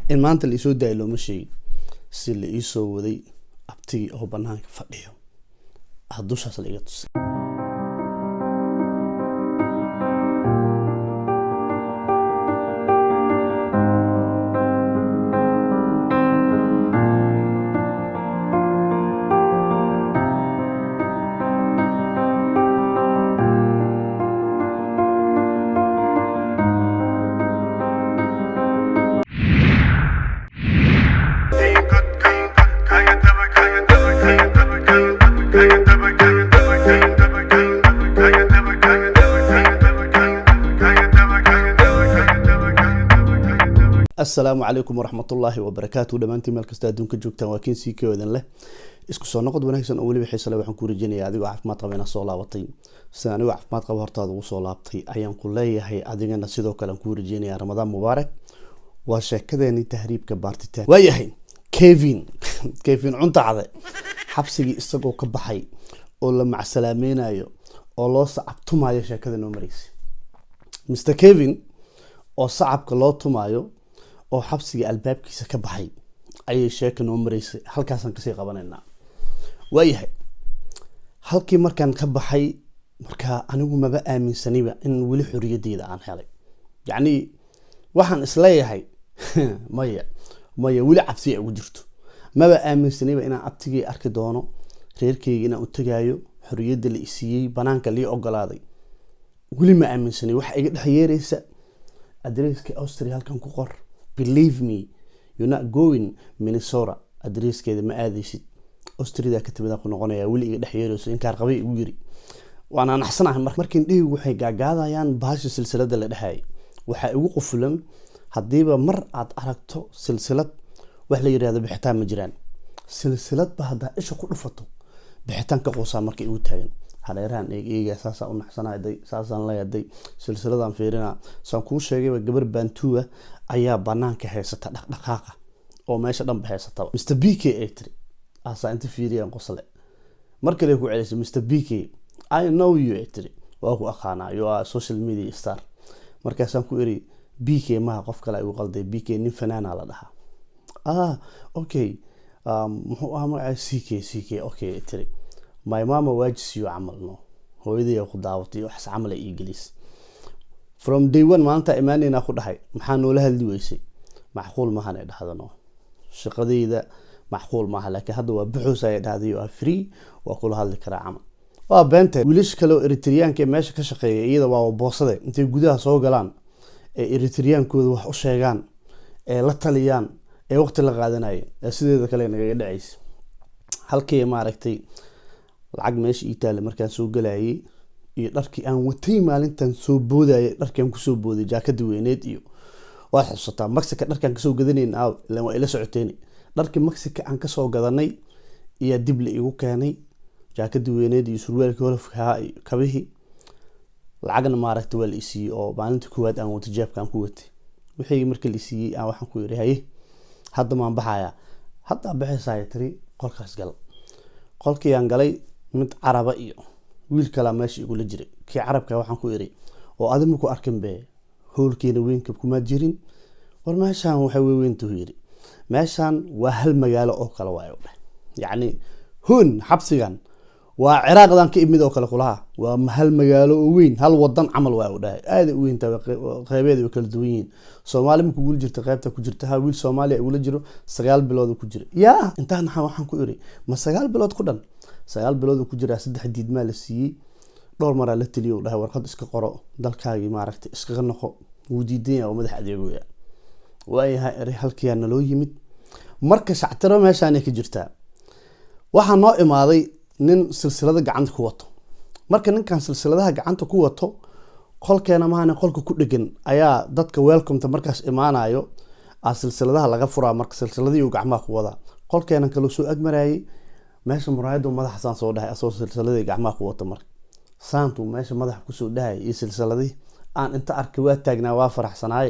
in maanta la isoo daayo looma sheegin si la isoo waday abtigii oo banaanka fadhiyo dushaas la iga tusay. السلام عليكم ورحمة الله وبركاته. دمانتي مال كستا دونك جوجتان waa kiin sii koodan leh isku soo noqod wanaagsan oo waliba xiiso leh waxaan ku rajaynayaa adigoo caafimaad qaba inaad soo laabatay sidaan anigu caafimaad qaba hortaada ugu soo laabtay ayaan ku leeyahay adigana sidoo kale aan ku rajaynayaa Ramadaan Mubaarak waa sheekadeeni tahriibka baartitaan waayahay Kevin cunta cade xabsigii isagoo ka baxay oo la macsalaameeynaayo oo loo sacabtumayo sheekada noo mareysay Mr Kevin oo sacabka loo tumaayo oo xabsiga albaabkiisa ka baxay ayay sheeka noo mareysay halkaasaan ka sii qabanaynaa waayahay halkii markaan ka baxay marka anigu maba aaminsaniba in wali xuriyadeeda aan helay yacni waxaan isleeyahay maya wali cabsi ay ugu jirto maba aaminsaniba inaan abtigii arki doono reerkayga inaan u tagaayo xuriyada la isiiyay banaanka lii ogolaaday wali ma aaminsani wax iga dhaxyeeraysa adreeska Austria halkan ku qor. Believe me, you're not going Minnesota. Adreeskeeda ma aadaysid. Austria ka timid ku noqonaya wali iga dhaxyeerayso in kaar qabay ugu yiri. Waana naxsanahay markiin dhiig waxay gaagaadayaan baasha silsilada la dhaxay. Waxa ugu qufulan hadiiba mar aad aragto silsilad wax la yiraahdo bixitaan ma jiraan. Silsilad ba hada isha ku dhufato bixitaan ka qoosa markay ugu taagan. hareeraan eega saasa u naxsanaaday saasan la yaday silsiladan fiirina saan ku sheegay gabar Bantuwa ayaa banaanka haysata dhaqdhaqaaqa oo meesha dhan haysata Mr BK etri asa inta fiiriyaan qosle markale ku celisay Mr BK I know you etri waa ku aqaana you are social media star markaasaan ku iri BK ma qof kale ay u qalday BK nin fanaana la dhahaa okay muxuu ahaa CK okay etri my mama waajisiyo camalno hooyaday ku daawatay wax camal ay gelis from day one maanta imaanina ku dhahay maxaa noola hadli weysay macquul ma ahan ay dhahdano shaqadeyda macquul ma aha laakiin hadda waa buxuus ay dhahday waa free waa kula hadli karaa camal waa beenta wiilish kale oo Eritreanka meesha ka shaqeeya iyada waa boosade intay gudaha soo galaan ee Eritreankooda wax u sheegaan ee la taliyaan ee waqti la qaadanayay sideeda kale naga dhacays halkii ma aragtay lacag meesha ii taale markaan soo galayay iyo dharkii aan watay maalintan soo boodayay dharkan ku soo booday jaakada weyneed iyo waa xusataa Mexico dharkan ka soo gadanayna waa ila socoteen dharkii Mexico aan ka soo gadanay iyo dib la igu keenay jaakada weyneed iyo surwaalka holofka kabihi lacagna ma aragtay waa la isii oo maalintii koowaad aan wata jeebkan ku watay wixii markii la isii aan waxaan ku yiri haye hadda maan baxaya hadda baxaysaa tiri qolkaas gal qolkii aan galay mid caraba iyo wiil kala meesha igu la jiray kii carabka waxaan ku iri oo adimo ku arkin be hoolkeena weynka kuma jirin war meeshan waxa weyntu yiri meeshan waa hal magaalo oo kala waayo yacni hun xabsigan waa Ciraaqdan ka imid oo kala kulaha waa hal magaalo oo weyn hal wadan camal waa u dhahay aad u weyn qaybeed oo kala duwan yihiin Soomaali ma ku guul jirta qaybta ku jirta ha wiil Soomaali ay ula jiro 9 bilood ku jira yaa intaan waxaan ku iri ma 9 bilood ku dhan 9 bilood ku jira 3 diidma la siiyay dhowr mar la taliyo dhahay warqad iska qoro dalkaagi ma aragtay iska noqo uu diiday oo madax adeegoya waayahay halkii aan loo yimid marka shactiro meeshaan ka jirta waxa noo imaaday nin silsilada gacanta ku wato marka ninkan silsiladaha gacanta ku wato qolkeena maana qolka ku dhagan ayaa dadka welcome ta markaas imaanayo silsiladaha laga furaa marka silsiladii uu gacmaha ku wada qolkeena kala soo agmarayay meesha muraayadu madaxsan soo dhahay asoo silsiladii gacmaha ku wato marka saantu meesha madax ku soo dhahay iyo silsiladii aan inta arkay waa taagnaa waa faraxsanaay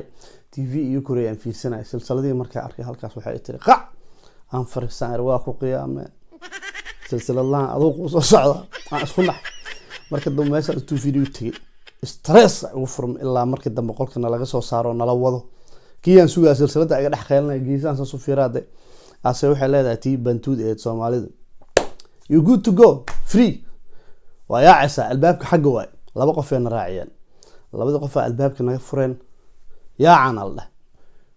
TV iyo Korean fiirsanay silsiladii marka arkay halkaas waxay tiri qac aan faraxsan waa ku qiyaamay silsiladan adoo soo socda aan isku nax marka dad meesha intuu video tagay stress ugu furum ilaa markii dambe qolkana laga soo saaro nala wado kiyaan sugaa silsilada iga dhex qeelinaya geesaan soo fiiraade ase waxay leedahay tii bantuud ee Soomaalida you good to go free waa yaacisa albaabka xagga waay laba qof ee raaciyaan labada qof albaabka naga fureen yaacan allah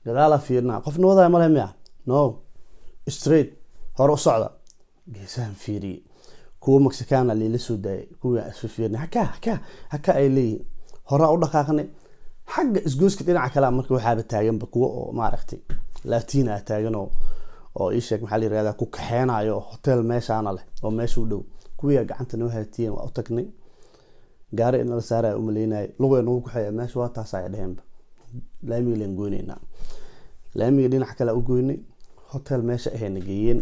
gadaala fiirna qofna wadaa ma leeyahay no straight hor u socda geesaan fiiri kuwa Mexican ali la soo daayay kuwa isku fiirna haka ay leeyihiin hore u dhaqaaqnay xagga isgooska dhinaca kale markii waxaaba taagan ba kuwa oo maaragtay Latina taagan oo ii sheeg maxaa la yiraahdaa ku kaxeenayo hotel meeshaana leh oo meesha u dhow kuwa gacanta noo haatiyeen waa u tagnay gaari in la saaray u maleynay luqeena uu ku xayay meesha waa taas ay dhaheenba laamiga leen goynayna laamiga dhinaca kale u goynay hotel meesha ahayna geeyeen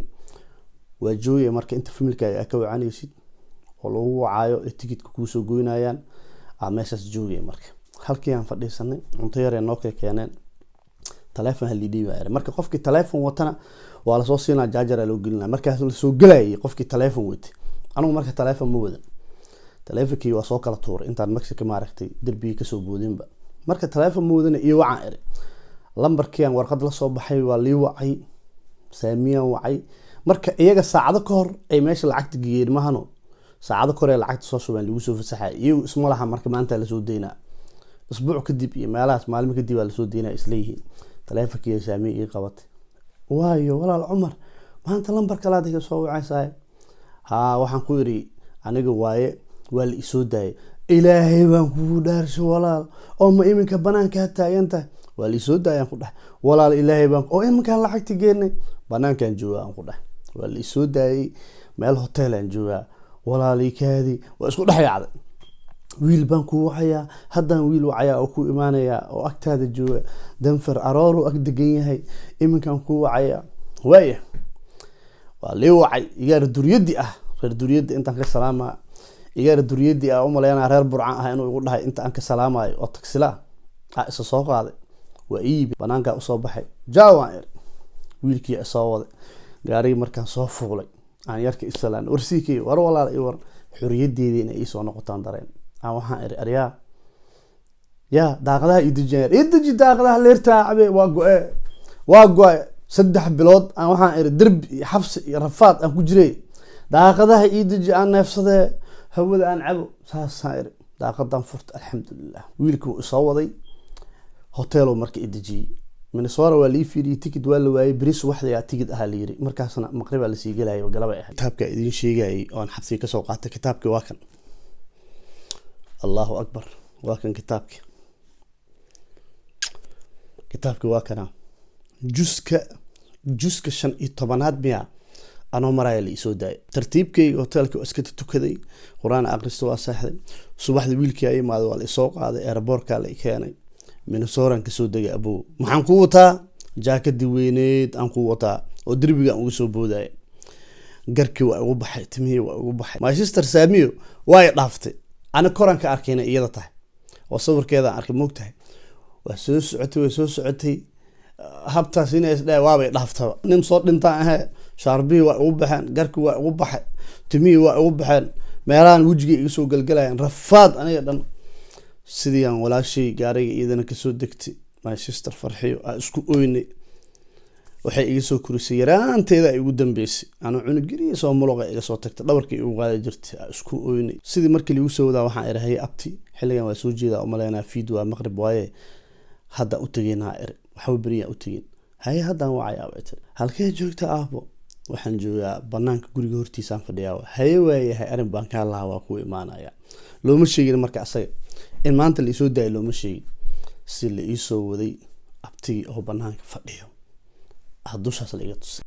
waa joogay marka inta familkaaga ka wacanaysid oo lagu wacaayo tikitka ku soo goynayaan meeshaas joogay marka halkii aan fadhiisanay cunto yar ee noo keeneen telefoon halidii waa marka qofkii telefoon watana waa la soo siinaa jaajar loo gelinaa markaas la soo galayay qofkii telefoon watay anigu marka telefoon ma wadan telefonkii waa soo kala tuuray intaan Mexico maaragtay darbiga ka soo boodinba marka telefoon ma wadan iyo wacan ere lambarkii aan warqad la soo baxay waa lii wacay saamiyaan wacay marka iyaga saacado ka hor ay meesha lacagta geeyeen mahano saacado ka hor ay lacagta soo shubaan lagu soo fasaxay iyo isma laha marka maanta la soo deynaa isbuuc kadib iyo meelahaas maalmo kadib la soo deynaa isleeyihiin telefonkii saamiy ii qabatay waayo walaal Umar maanta lambar kala adiga soo wacaysaa waxaan ku yiri aniga waaye waa la soo daayay ilaahay baan ku dhaarsho walaal oo ma iminka banaanka taaganta waa la soo daayay ku dhax walaal ilaahay baan oo iminka lacagta geenay banaankan joogaan ku dhax waa la soo daayay meel hotel aan joogaa walaalikaadi waa isku dhex yaacday wiil baan ku wacaya haddaan wiil wacaya oo ku imaanaya oo agtaada jooga danfar arooro ag degan yahay iminkan ku wacaya waaya waa lii wacay iyaar duriyadi ah reer duriyadi intaan ka salaama iyaar duriyadi ah oo maleeyana reer burcaan ah inuu igu dhahay inta aan ka salaamayo oo taksila isa soo qaaday waa iib banaanka u soo baxay jawaan wiilkii soo waday gaari markaan soo fuulay aan yarka islaan warsiikay war walaal i war xuriyadeedii inay soo noqotaan dareen aan waxaan ariyaa ya daaqadaha idiji daaqadaha leertaa cabe waa go'e 3 bilood aan waxaan darbi xabsi iyo rafaad aan ku jiray daaqadaha idiji aan neefsade hawada aan cabo saasaan daaqadan furta alxamdulillah wiilku soo waday hotel markii idiji Minnesota waa lii fiiriyay ticket waa la waayay bris waxda yaa ticket ah la yiri markaasna maqrib la sii galay galaba ah kitaabka idin sheegay oo aan xabsi ka soo qaatay kitaabka waa kan Allahu akbar waa kan kitaabka waa kana juska 15aad miya anoo maray la soo daay tartiibkayga hotelka iska tukaday quraan aqristo waa saaxday subaxda wiilkii ay imaado waa la soo qaaday airportka la keenay Minnesota ka soo degay abo maxaan ku wataa jaakadii weyneed aan ku wataa oo darbiga ugu soo booday garki waa ugu baxay timihii waa ugu baxay my sister Saamiyo way dhaaftay ana koranka arkayna iyada tahay oo sawirkeeda arkay moogtahay waa soo socotay habtaas inay isdhaa waabay dhaaftay nin soo dhintaan ah sharbi waa ugu baxan garki waa ugu baxay timihii waa ugu baxan meelaan wajiga iga soo galgalayaan rafaad aniga dhan sidii aan walaashay gaariga iyadana ka soo degtay my sister farxiyo isku ooynay waxay iga soo kurisay yaraanteeda ay ugu dambeysay ana cunugiriye soo muloqa iga soo tagtay dhabarkii ugu qaada jirtay isku ooynay sidii markii lagu soo wadaa waxaan irahay abti xilligan waa soo jeedaa oo maleena fiid waa maqrib waaye hadda u tageynaa waxa bariya u tageen hay haddaan wacay aabay halkee joogta aabo waxaan joogaa banaanka guriga hortiisa aan fadhiyaa hay waayahay arin baan ka lahaa ku imaanaya looma sheegin marka asaga in maanta la soo daay looma sheegin si la soo waday abtigi oo banaanka fadhiyo hadushaas la iga tusay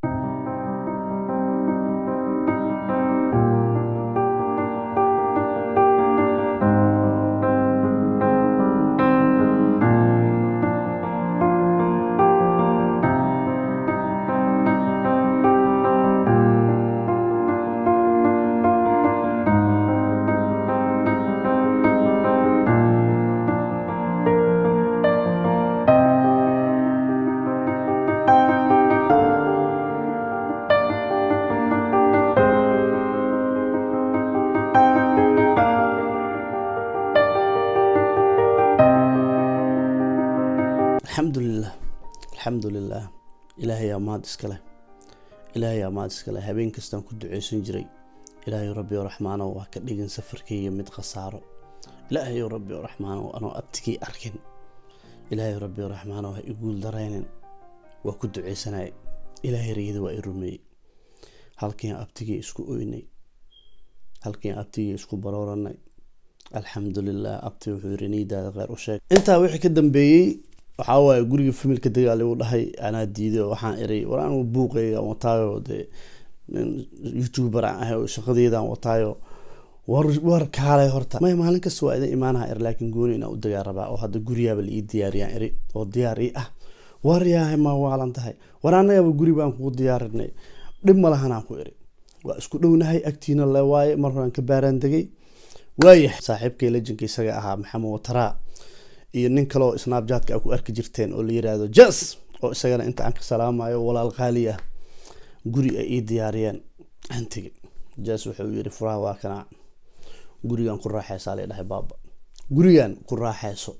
ilaahay amaad iskale ilaahay amaad iskale habeen kastaan ku duceysan jiray ilaahay rabbi raxmaano waa ka dhigin safarkayga mid khasaaro ilaahay rabbi raxmaano anoo abtigii arkin ilaahay rabbi raxmaano ha igu dareenin waa ku duceysanay ilaahay riyada waa i rumeeyay halkii abtigii isku ooynay halkii abtigii isku barooranay alxamdulillah abti wuxuu riniidaada qeyr u sheeg intaa wixii ka dambeeyay waxaa waaye guriga familka dagaal uu dhahay anaa diiday waxaan iray war aan buuqayga wataayo de youtuber ah oo shaqadeedan wataayo war kaalay horta ma maalin kasta waa idin imaanaha ir laakiin gooni inaan u dagaa rabaa oo hadda guriyaaba la ii diyaariyaan iri oo diyaar ii ah war yahay ma waalan tahay war anagaba guri baan ku diyaarinay dhib ma lahanaan ku iri waa isku dhownahay agtiina la waaye mar horaan ka baaraan degay waaye saaxiibkay lejanka isaga ahaa maxamed wataraa iyo nin kale oo snapchat-ka ku arki jirteen oo la yiraahdo Jas oo isagana inta aan ka salaamayo walaal qaali ah guri ay ii diyaariyeen antiga Jas wuxuu yiri furaha waa kana gurigan ku raaxaysa la dhahay baaba gurigan ku raaxayso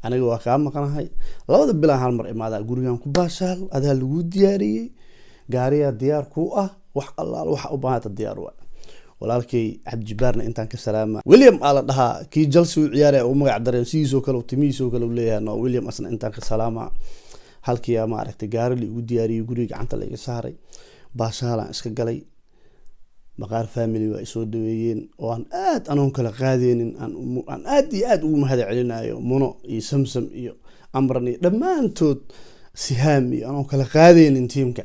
aniga waa ka maqanahay labada bilaan hal mar imaada gurigan ku baashaal adaa lagu diyaariyay gaariya diyaar ku ah wax Allah wax u baahata diyaar waa walaalkay Cabdijibaarna intaan ka salaama William ala dhaha ki Chelsea uu ciyaaray oo magac dareen siiso kale oo timiiso kale uu leeyahay no William asna intaan ka salaama halkii ma aragtay gaari li ugu diyaariyay guriga gacanta la iga saaray baashaalan iska galay maqaar family waa soo dhaweeyeen oo aan aad anoon kala qaadeenin aan aad iyo aad ugu mahad celinayo Muno iyo Samsam iyo Amran iyo dhamaantood Sihaam iyo anoon kala qaadeenin teamka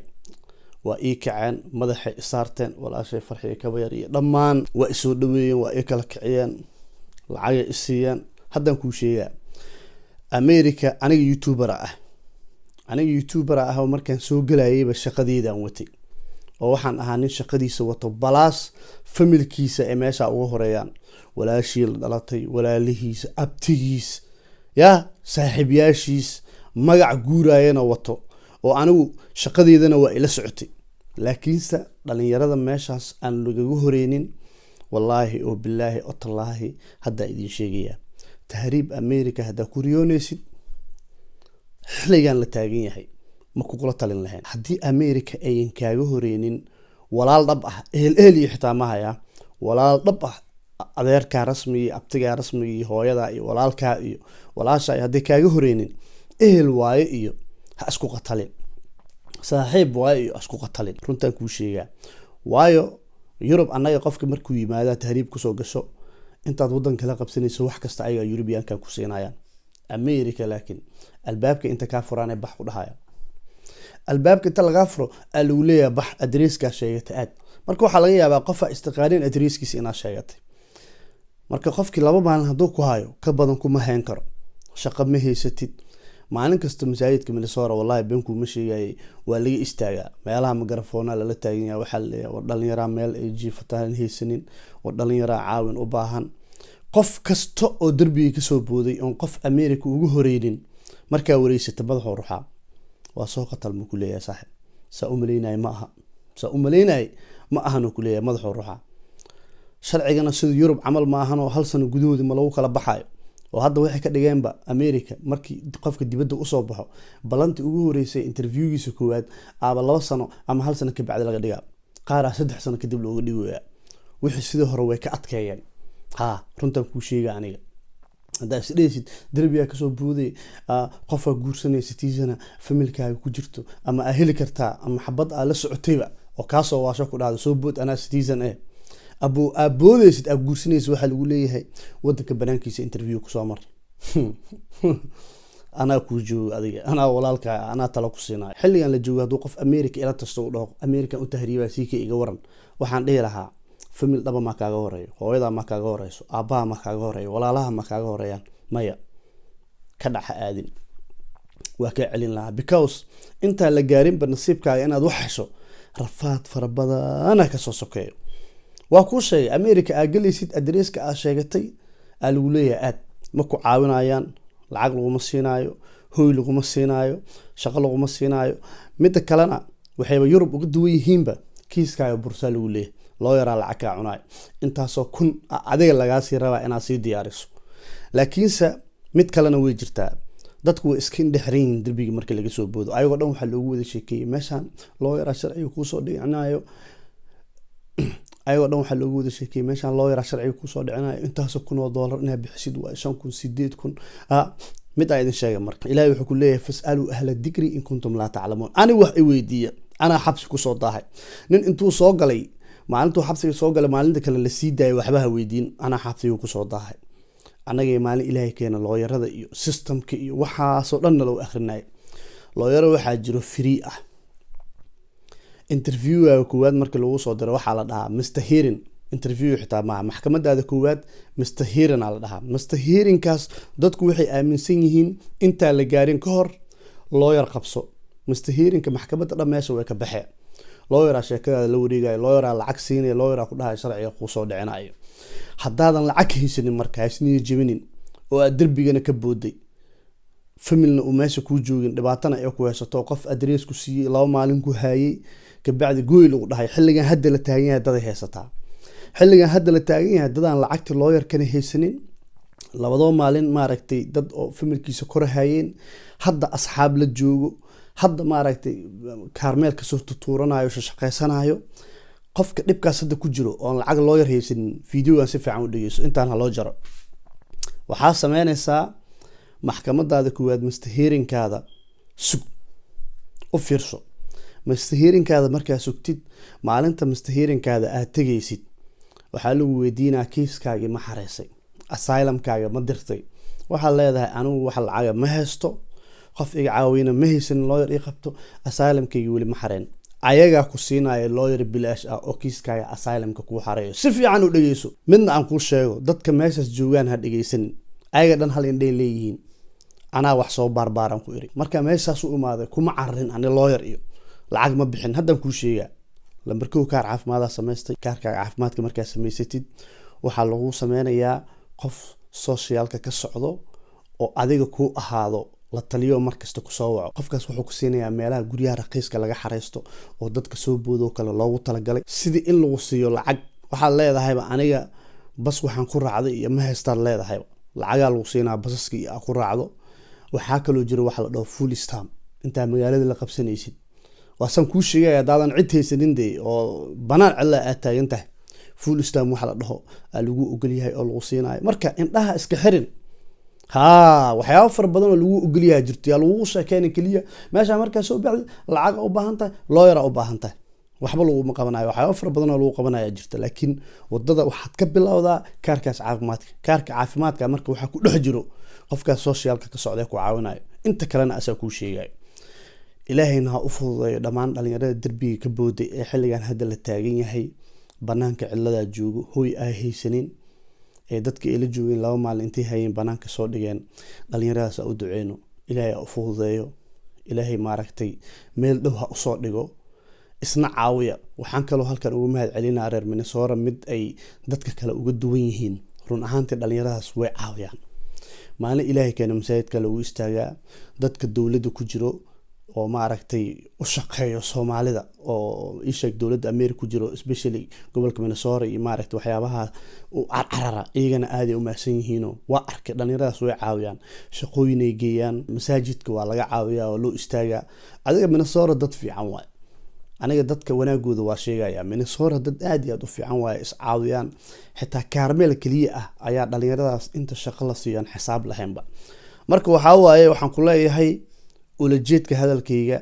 waa ii kaceen madaxa saarteen walaashay farxiye kabayar iyo dhamaan waa soo dhaweeyeen waa ay kala kiciyeen lacag isiiyeen hadan ku sheegaa America aniga YouTuber ah oo markaan soo galayayba shaqadeedaan watay oo waxaan ahaa nin shaqadiisa wato balaas familkiisa ee meesha ugu horeeyaan walaashii dhalatay walaalihiisa abtigiis ya saaxiibayaashiis magac guurayana wato oo anigu shaqadeedana waa ila socotay laakiinse dhalinyarada meeshaas aan lagaga horeynin wallahi oo billahi oo tallaahi hadda idin sheegaya tahriib America hada ku riyoonaysid xiligan la taagan yahay ma ku kula talin lahayn hadii America ay kaaga horeynin walaal dhab ah ehel xitaa ma haya walaal dhab ah adeerka rasmi abtiga rasmi hooyada iyo walaalka iyo walaasha hadii kaaga horeynin ehel waaye iyo ha isku qatalin saaxiib waaye iyo isku qatalin runtan ku sheega waayo Europe anaga qofka markuu yimaado tahriib ku soo gasho intaad wadan kala qabsanayso wax kasta ayaga European-ka ku siinayaan America laakiin albaabka inta ka furaan bax ku dhahaya albaabka inta laga furo lagu leeyahay bax adresska sheegata aad marka waxa laga yaabaa qof istiqaalin adresskiisa ina sheegatay marka qofkii laba maalin haduu ku hayo ka badan kuma hayn karo shaqo ma haysatid maalin kasta masaajidka Minnesota wallahi beenku ma sheegay waa laga istaagaa meelaha mikrafoona la taagan yahay waxa la dhalinyaro meel ay jiifataan haysanin oo dhalinyaro caawin u baahan qof kasta oo darbiga ka soo booday oo qof America ugu horeynin marka wareysata madaxa ruuxa waa soo qatal ma ku leeyahay saaxib sa u maleynay ma aha no ku leeyahay madaxa ruuxa sharcigana sida Europe amal ma ahan oo hal sano gudahood ma lagu kala baxayo oo hadda waxay ka dhigeenba America markii qofka dibadda u soo baxo balanti ugu horeysay interviewgiisa koowaad aba 2 sano ama 1 sano ka bacdi laga dhigaa qaar 3 sano kadib looga dhigayaa wixii sidii hore way ka adkeeyeen runtan ku sheega aniga hadda sidaysid darbiga ka soo booday qofka guursanay citizen familkaaga ku jirto ama ahli kartaa ama xabad la socotayba oo ka soo waasho ku dhacdo soo bood ana citizen aboodaysid guursanaysid waxa lagu leeyahay wadanka banaankiisa interview ku soo mar ana ku joogo adiga ana walaalka ana talo ku siinay xilligan la joogo haduu qof America ila tasto u dhaho America u tahriiba siika iga waran waxaan dhihi lahaa famil dhaba ma kaaga horeeyo hooyada ma kaaga horeyso aabbaha ma kaaga horeeyo walaalaha ma kaaga horeeyaan maya ka dhax aadin waa ka celin lahaa because inta la gaarin ba nasiibkaaga inaad wax hesho rafaad farabadan ka soo sokeeyo waa ku sheegay America aagelaysid adresska aad sheegatay lagu leeyahay aad ma ku caawinayaan lacag lagu siinaayo hooy lagu siinaayo shaqo lagu siinaayo mid kalena waxay Europe uga duwan yihiinba kiiskaaga bursa lagu leeyahay loo yaraa lacag ka cunay intaasoo kun adiga laga sii rabaa inaad sii diyaariso laakiinse mid kalena way jirtaa dadku way iska indhexrayn darbiga marka laga soo boodo ayagoo dhan waxaa loogu wada sheekeeyay meeshaan lawyer sharciga kusoo dhicinayo ayagoo dhan waxaa loogu wada sheekeeyay meeshaan lawyer sharciga kusoo dhicinayo intaasoo kun oo dollar inaad bixisid waa 5,000 8,000 mid ay idin sheegay marka ilaahay wuxuu ku leeyahay fasalu ahla dhikri in kuntum la ta'lamun ani wax ay weydiiya ana xabsi ku soo daahay nin intuu soo galay maalintuu xabsiga soo galay maalinta kale la sii daayay waxba ha weydiin ana xabsiga ku soo daahay anaga maalin ilaahay keena lawyerada iyo systemka iyo waxaasoo dhan loo akhrinay lawyer waxaa jiro free ah interview koowaad marka lagu soo diro waxaa la dhahaa Mr. Hearing interview xitaa ma maxkamadaada koowaad Mr. Hearing la dhahaa Mr. Hearing kaas dadku waxay aaminsan yihiin inta la gaarin ka hor lawyer qabso Mr. Hearing ka maxkamadda dhameesha way ka baxeen lawyer sheekada la wareegay lawyer lacag siinay lawyer ku dhahay sharciga ku soo dhicinayo haddaadan lacag haysanin markaas niyo jibinin oo aad darbigana ka booday familna uu meesha ku joogin dhibaatana ay ku haysato qof address ku siiyay 2 maalin ku hayay ka bacdi gooy lagu dhahay xilligan hadda la taagan yahay dad haysataa xilligan hadda la taagan yahay dadaan lacagta lawyer kana haysanin 2 maalin maaragtay dad oo familkiisa kor hayeen hadda asxaab la joogo hadda maaragtay kaarmeel ka soo tuuranayo shaqeysanayo qofka dhibkaas hadda ku jiro oo lacag lawyer haysan fiidiyoga si fiican u dhageyso intaan loo jaro waxa sameynaysaa maxkamadaada koowaad Mr. Hearing kaada sug u fiirso Mr. Hearing kaada markaa sugtid maalinta Mr. Hearing kaada aad tagaysid waxa lagu weydiinaa kiiskaaga ma xareysay asylum kaaga ma dirtay waxa leedahay anigu wax lacag ma haysto qof iga caawina ma haysan lawyer ii qabto asylum kayga wali ma xareen ayaga ku siinaya lawyer bilaash ah oo kiiskaaga asylumka ku xareeyo si fiican u dhageyso midna aan ku sheego dadka meeshaas joogan ha dhageysan ayaga dhan hal indhay leeyihiin ana wax soo barbaaran ku iri marka meeshaas u imaaday kuma carin ani lawyer iyo lacag ma bixin hadan ku sheega lambarkuu kaar caafimaad samaystay kaarka caafimaadka markaa samaysatid waxa lagu sameynayaa qof socialka ka socdo oo adiga ku ahaado la taliyo markasta ku soo waco qofkaas wuxuu ku siinayaa meelaha guryaha raqiiska laga xareysto oo dadka soo boodo kale loogu talagalay sidii in lagu siiyo lacag waxa leedahay aniga bas waxaan ku raacday iyo ma haystaan leedahay lacaga lagu siinaa basaska iyo ku raacdo waxa kale oo jiro waxa la dhaho full stamp inta magaalada la qabsanaysid waasan ku sheegay daadan cid haysanin oo banaan cilla aad taagantahay full stamp waxa la dhaho lagu ogol yahay oo lagu siinayo marka indhaha iska xirin waxyaabo far badan oo lagu ogol yahay jirto yaa lagu sheekeen kaliya meesha marka soo baxday lacag u baahan tahay lawyer u baahan tahay waxba lagu ma qabanayo waxyaabo far badan oo lagu qabanayo jirto laakiin wadada waxaad ka bilowdaa kaarkaas caafimaadka marka waxa ku dhex jiro qofkaas socialka ka socday ku caawinayo inta kalena asaa ku sheegay ilaahayna ha u fududeeyo dhamaan dhalinyarada darbiga ka booday ee xilligan hadda la taagan yahay banaanka cilada joogo hooy ay haysanin ee dadka ila joogeen 2 maalin intii hayeen banaanka soo dhigeen dhalinyaradaas u duceeno ilaahay u fududeeyo ilaahay maaragtay meel dhow ha u soo dhigo isna caawiya waxaan kaloo halkan ugu mahad celinaa reer Minnesota mid ay dadka kale uga duwan yihiin run ahaantii dhalinyaradaas way caawiyaan maalin ilaahay keena masaajidka lagu istaagaa dadka dawladda ku jiro oo maaragtay u shaqeeyo Soomaalida oo isha dawladda Ameerika ku jiro especially gobolka Minnesota iyo maaragtay waxyaabaha oo carara iyagana aad u maasan yihiin waa arkay dhalinyaradaas way caawiyaan shaqooyin ay geeyaan masaajidka waa laga caawiyaa oo loo istaagaa adiga Minnesota dad fiican waay aniga dadka wanaagooda waa sheegaya Minnesota dad aad iyo aad u fiican waay is caawiyaan xitaa kaarmeel kaliya ah ayaa dhalinyaradaas inta shaqo la siiyaan xisaab lahaynba marka waxa waaye waxaan ku leeyahay ulajeedka hadalkayga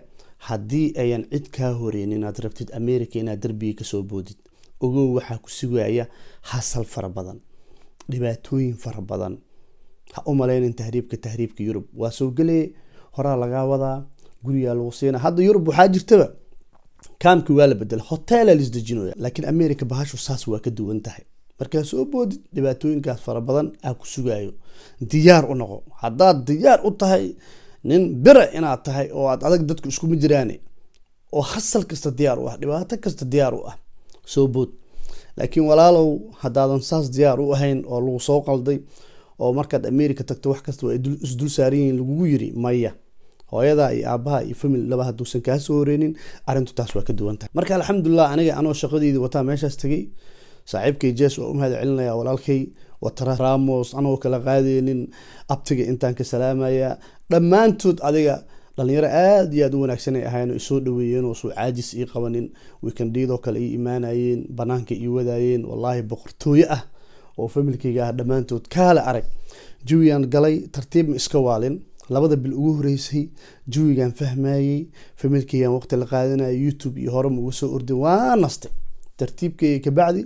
haddii ayan cid ka horeynin aad rabtid America inaad darbiga ka soo boodid ogow waxa ku sugaya hasal fara badan dhibaatooyin fara badan ha u maleynin tahriibka Yurub waa soo galay hora laga wadaa guriga lagu siina hadda Yurub waxa jirtaba kaamki waa la bedel hotel la isdejinayo laakiin America bahashu saas waa ka duwan tahay marka soo boodid dhibaatooyinkaas fara badan ku sugayo diyaar u noqo haddaad diyaar u tahay nin bira inaad tahay oo aad adag dadku isku mijiraan oo hasal kasta diyaar u ah dhibaato kasta diyaar u ah soo bood laakiin walaalow haddaadan saas diyaar u ahayn oo lagu soo qalday oo markaad America tagto wax kasta waa isdul saareen lagu yiri maya hooyada iyo aabaha iyo family laba haduusan ka soo horeenin arintu taas waa ka duwan tahay marka alxamdulillah aniga anoo shaqadeedii wata meeshaas tagay saaxiibkay jees waa u mahad celinaya walaalkay watara ramos anoo kala qaadaynin abtiga intaan ka salaamaya dhammaantood adiga dhalinyaro aad iyo aad u wanaagsan ay ahaayeen oo soo dhaweeyeen oo soo caajis ii qabanin weekendiyada kale ii imaanayeen banaanka ii wadaayeen wallahi boqortooyo ah oo familkayga ah dhammaantood kaala arag jawigan galay tartiib ma iska waalin labada bil ugu horeysay jawigan fahmayay familkaygan waqti la qaadanayay youtube iyo hore ugu soo ordin waa nastay tartiibkayga ka bacdi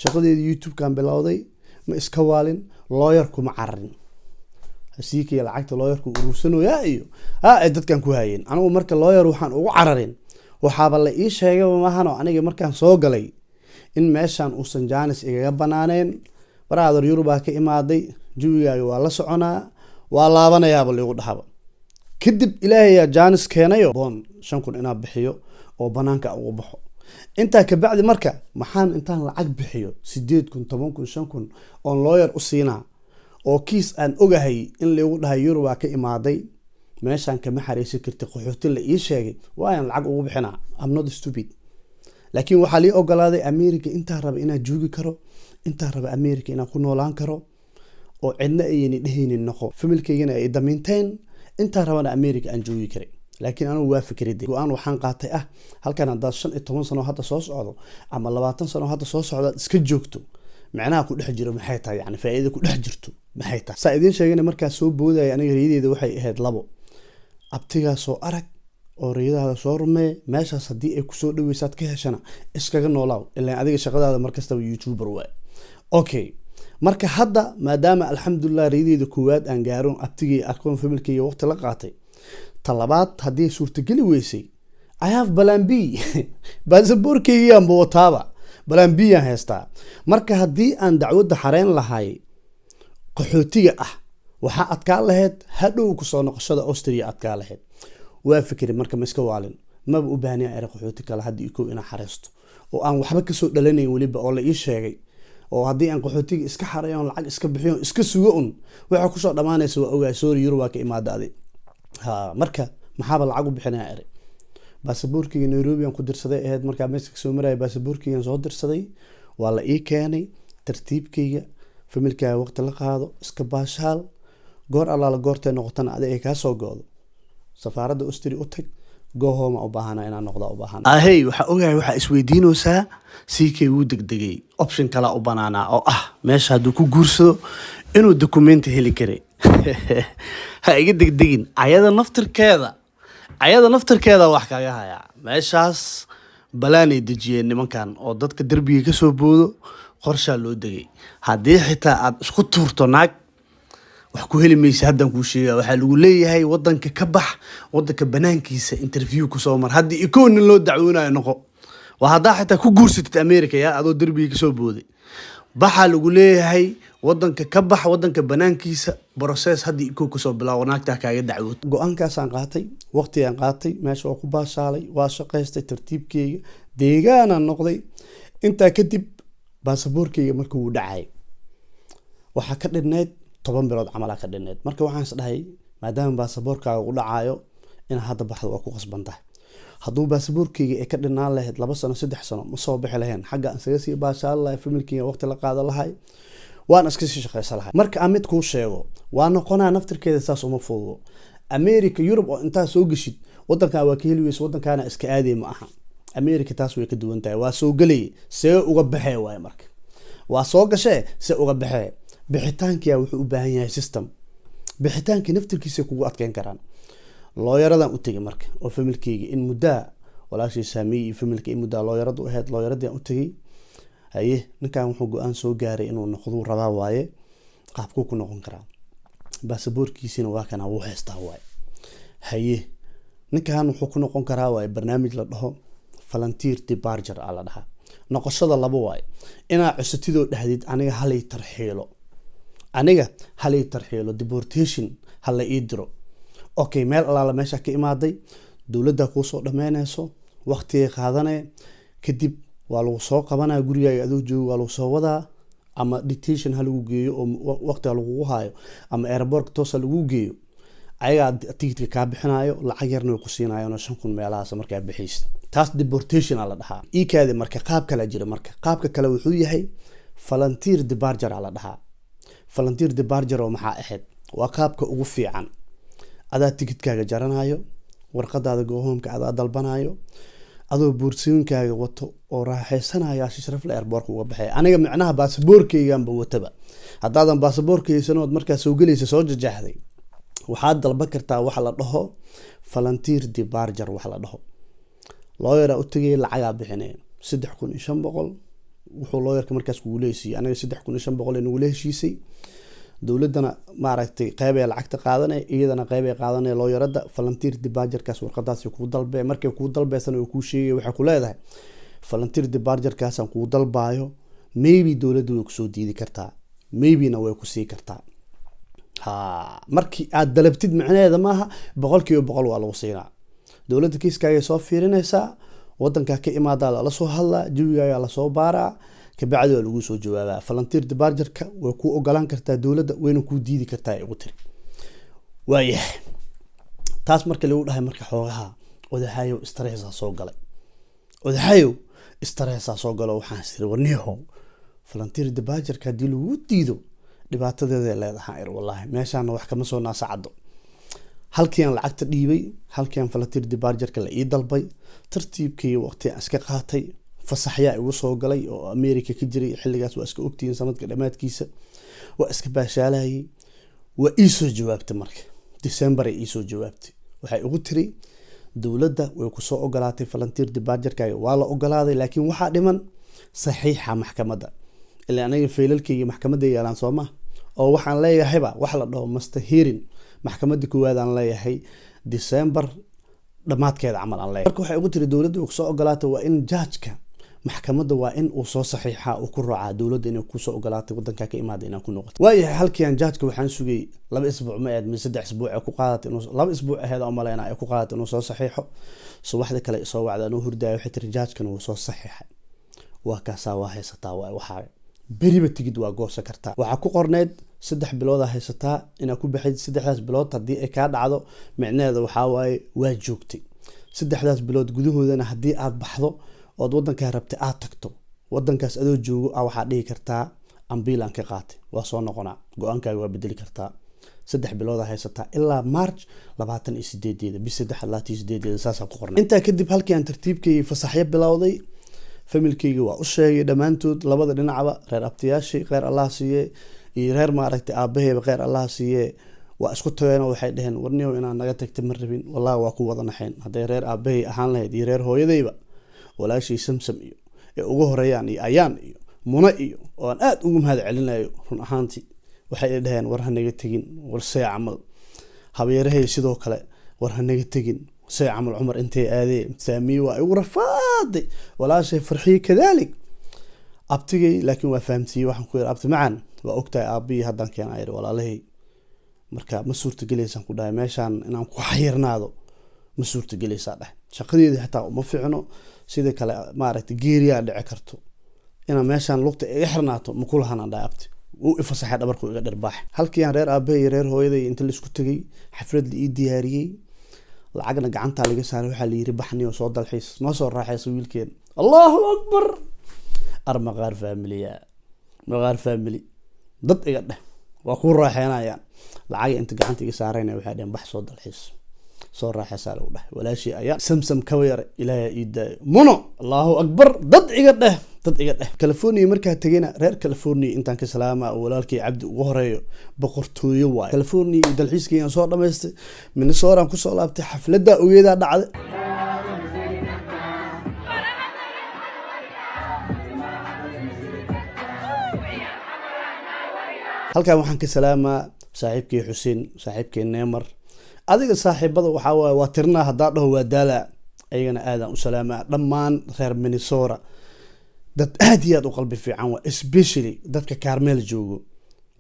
shaqadeeda youtube kan bilowday ma iska waalin lawyer kuma cararin hasiikay lacagta lawyerku urursanayaa iyo ay dadkan ku hayeen anigu marka lawyer waxaan ugu cararin waxaaba la ii sheegay maahan oo aniga markaan soo galay in meeshan uusan jaanis igaga banaaneen brother Yuruba ka imaaday jawigaaga waa la soconaa waa laabanayaaba lagu dhaxaba kadib ilaahay yaa jaanis keenayo boon 5,000 inaa bixiyo oo banaanka ugu baxo intaa ka bacdi marka maxaan intaan lacag bixiyo 8,000 10,000 5,000 oo lawyer u siinaa oo kiis aan ogahay in lagu dhahay Yuruba ka imaaday meeshan kama xariisin kartay qaxooti la ii sheegay waan lacag ugu bixinaa I'm not stupid laakiin waxa li ogolaaday America inta raba inaa joogi karo inta raba America inaa ku noolaan karo oo cidna ayeen dhehaynin noqo familkeygana ay damiinteen inta rabana America aan joogi karay laakiin anu waa fikirday go'aan waxaan qaatay halkan hadda 15 sano hadda soo socdo ama 20 sano hadda soo socdo iska joogto macnaha ku dhex jiro maxay tahay yani faa'iido ku dhex jirto maxay tahay saaidin sheegana markaa soo boodaya aniga riideeda waxay ahayd labo abtiga soo arag oo riidaha soo rumee meeshaas hadii ay ku soo dhaweysaad ka heshana iskaga noolaaw ilaa adiga shaqadaada markasta YouTuber waa okay marka hadda maadaama alxamdulillah riideeda koowaad aan gaaron abtigay arkoon familkayga waqti la qaatay talabaad hadii suurtagali weysay I have plan B baasaboorkayga aan bootaaba plan B aan haystaa marka hadii aan dacwada xareen lahay qaxootiga waxa adkaa lahayd hadhow ku soo noqoshada Austria adkaa lahayd waa fikri marka ma iska waalin ma u baahnaa ay qaxooti kala hadii iko ina xareesto oo aan waxba ka soo dhalanayn waliba oo la ii sheegay oo hadii aan qaxootiga iska xareeyo lacag iska bixiyo iska sugo waxa ku soo dhamaanaysa waa ogaa soo Yuruba ka imaadaaday marka maxaa lacag u bixinaa ere baasaboorkiga Nairobi aan ku dirsaday ahayd marka meesha soo maray baasaboorkiga soo dirsaday waa la ii keenay tartiibkayga familkaaga waqti la qaado iska baashaal goor alla goortay noqotana adiga ka soo goodo safaaradda Austria u tag go home u baahana inaan noqdo u baahana ahay waxa ogahay waxa isweydiinaysaa CK uu degdegay option kala u banaana oo meesha haduu ku guursado inuu document heli kare ha iga degdegin ayada naftirkeeda wax kaga haya meeshaas balaanay dajiyeen nimankan oo dadka darbiga ka soo boodo qorsha loo dagay hadii xitaa aad isku tuurto naag wax ku heli maysa hadan ku sheega waxa lagu leeyahay wadanka ka bax wadanka banaankiisa interview ku soo mar hadii ikoon loo dacwoonayo noqo waa hadaa xitaa ku guursatid America ya adoo darbiga ka soo booday baxa lagu leeyahay wadanka ka bax wadanka banaankiisa process hadii iko ku soo bilaaw naagta kaaga dacwood go'aankaas aan qaatay waqti aan qaatay meesha oo ku baashaalay waa shaqaystay tartiibkeyga deegaan aan noqday inta kadib baasaboorkeyga markuu uu dhacay waxa ka dhigneed 10 bilood camal ka dhigneed marka waxaan isdhahay maadaama baasaboorkaaga uu dhacayo in hadda baxdo waa ku qasbantahay haduu baasaboorkeyga ay ka dhinaan lahayd 2 sano 3 sano ma soo bixi lahayn xagga aan saga sii baashaalahay familkeyga waqti la qaado lahay waan iska sii shaqaysan lahay marka amid ku sheego waa noqonaa naftirkeeda saas uma fuudo America Europe oo inta soo gashid wadanka waa ka heli weys wadankaana iska aaday ma aha America taas way ka duwan tahay waa soo galay see uga baxay waay marka waa soo gashay see uga baxay bixitaankiya wuxuu u baahan yahay system bixitaanka naftirkiisa kugu adkeyn karaan lawyeradan u tagay marka oo familkeyga in mudda walaashii saamii familka in mudda lawyeradu ahayd lawyeradii u tagay haye ninkan wuxuu go'aan soo gaaray inuu noqdo rabaa waaye qaabku ku noqon karaa baasaboorkiisina waa kana uu haystaa waaye haye ninkan wuxuu ku noqon karaa waaye barnaamij la dhaho volunteer departure ala dhaha noqoshada laba waaye ina cusubtido dhahdid aniga halay tarxiilo deportation hala ii diro okay meel alla meesha ka imaaday dawladda ku soo dhameynayso waqti qaadanay kadib waa lagu soo qabanaa gurigaaga adoo joogo waa lagu soo wadaa ama detention hal lagu geeyo oo waqti lagu haayo ama airport toos lagu geeyo ayaga tigidhka ka bixinayo lacag yarna ku siinayo 5,000 meelahaas markaa bixis taas deportation ala dhahaa iikaadi marka qaab kale jira marka qaabka kale wuxuu yahay volunteer departure ala dhahaa volunteer departure oo maxaa ahayd waa qaabka ugu fiican adaa tigidkaaga jaranayo warqadaada go home ka adaa dalbanayo adoo boorsooyinkaaga wato oo raaxaysanaya si sharaf leh airport uga baxay aniga macnaha baasaboorkaygan ba wataba hadaadan baasaboorkaysanood markaa soo galaysa soo jajaxday waxaad dalban kartaa waxa la dhaho volunteer departure waxa la dhaho lawyer u tagay lacag bixinay 3500 wuxuu lawyerka markaas kugu leeyay aniga 3500 inuu leeshiisay dawladana maaragtay qayb ay lacagta qaadanay iyadana qayb ay qaadanay lawyerada volunteer departure kaas warqadaas ku dalbay markay ku dalbaysan oo ku sheegay waxa ku leedahay volunteer departure kaas aan ku dalbaayo maybe dawladdu way ku soo diidi kartaa maybe na way ku sii kartaa markii aad dalabtid macnaheeda maaha 100% waa lagu siinaa dawladda kiiskaaga soo fiirinaysaa wadanka ka imaada la soo hadlaa jawiga la soo baaraa ka bacdi lagu soo jawaabaa volunteer departure-ka way ku ogolaan kartaa dawladda wayna ku diidi kartaa igu tiri waayahay taas marka lagu dhahay marka xoogaha odahayo stress soo galay odahayo stress soo galo waxaan sir warniyo volunteer departure-ka dii lagu diido dhibaatadeeda leedahay wallahi meeshaan wax kama soo naasacado halkii aan lacagta dhiibay halkii aan volunteer departure-ka la ii dalbay tartiibkii waqti iska qaatay fasaxyaa igu soo galay oo America ka jiray xilligaas waa iska ogtiin sanadka dhamaadkiisa waa iska baashaalayay waa ii soo jawaabtay marka December ay ii soo jawaabtay waxay ugu tiri dawladda way ku soo ogolaatay volunteer departure-ka waa la ogolaaday laakiin waxa dhiman saxiixa maxkamadda ilaa aniga faylalkayga maxkamadda yeelan Soomaa oo waxaan leeyahayba wax la dhaho master hearing maxkamadda koowaad aan leeyahay December dhamaadkeeda camal aan leeyahay marka waxay ugu tiri dawladda ku soo ogolaatay waa in judge-ka maxkamadda waa in uu soo saxiixa uu ku raacaa dawladda inay ku soo ogolaatay wadanka ka imaada inaan ku noqoto waayahay halkii aan judge-ka waxaan sugay 2 isbuuc ma aad 3 isbuuc ku qaadatay inuu 2 isbuuc aheed oo maleena ay ku qaadatay inuu soo saxiixo subaxda kale soo wacda inuu hurdaayo waxay tiri judge-kan uu soo saxiixay waa ka saawa haysataa waxa beriba tigid waa goosa kartaa waxa ku qorneed 3 bilood haysataa ina ku baxid 3 bilood hadii ay ka dhacdo macnaheedu waxa waaye waa joogtay 3 bilood gudahoodana hadii aad baxdo oo wadanka rabtay aad tagto wadankaas adoo joogo waxa dhigi kartaa ambulan ka qaatay waa soo noqonaa go'aankaaga waa bedeli kartaa 3 bilood haysataa ilaa March 28 bis 3 saasa ku qornay inta kadib halkii aan tartiibkii fasaxyo bilowday familkayga waa u sheegay dhamaantood labada dhinacba reer abtiyaashii qeyr Allah siiye iyo reer maaragtay aabaheeba qeyr Allah siiye waa isku tageen waxay dhaheen warniyo inaan naga tagtay ma rabin wallahi waa ku wada naxeen haday reer aabahay ahaan lahayd iyo reer hooyadayba walaashii samsam iyo ugu horeeyaan iyo ayaan iyo muna iyo oo aan aad ugu mahad celinayo run ahaantii waxay dhaheen war hanaga tagin war say amal habeerahay sidoo kale war hanaga tagin say amal Umar intee aadee saamiye waa ugu rafaaday walaashay farxii kadalik abtigay laakiin waa fahamtay waxaan ku yar abti macaan waa ogtahay aabii hadan keenay walaalahay marka ma suurta galaysan ku dhahay meeshan inaan ku xayirnaado ma suurta galaysaa dhahay shaqadeeda xitaa uma fiicno sida kale maaragtay geeriya dhici karto ina meeshan lugta iga xirnaato ma kula hanaan dhahay abti uu ifasaxay dhabarku iga dhirbaax halkii aan reer aabahay iyo reer hooyaday inta la isku tagay xaflad la ii diyaariyay lacagna gacanta laga saaray waxa la yiri baxni oo soo dalxiis noo soo raaxayso wiilkeen Allahu akbar armaqaar family dad iga dheh waa ku raaxeynayaan lacag inta gacanta iga saarayna waxa dheen bax soo dalxiis soo raaxaysaa lagu dhahay walaashii ayaa samsam ka yar ilaahay iiday muno Allahu akbar dad iga dheh California markaa tagayna reer California intaan ka salaama walaalkii Cabdi ugu horeeyo boqortooyo waay California dalxiiskii soo dhameystay Minnesota ku soo laabtay xafladda ogeeda dhacday halkaan waxaan ka salaamaa saaxiibkii Xuseen saaxiibkii Neymar adiga saaxiibada waxa waa tirnaa hadaa dhaho waa daala ayagana aadan u salaamaa dhammaan reer Minnesota dad aad iyo aad u qalbi fiican waa especially dadka Carmel joogo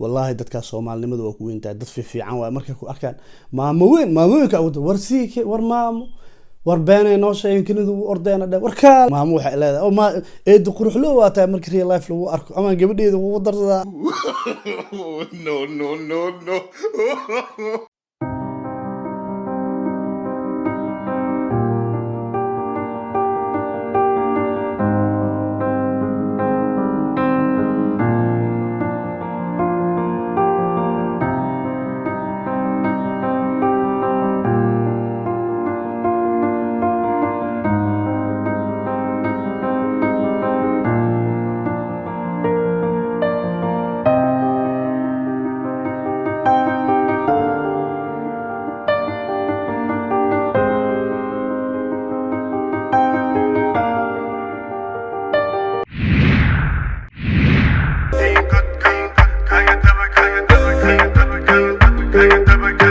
wallahi dadka Soomaalinimadu waa ku weyntaa dad fiican waa markay ku arkaan maamooyinka war maamo war beenay noo sheegin kinidu ordeena dheer warka maamo waxa leedahay oo ma eed quruxlo waa tahay markii real life lagu arko ama gabadheedu ugu darada no Kaya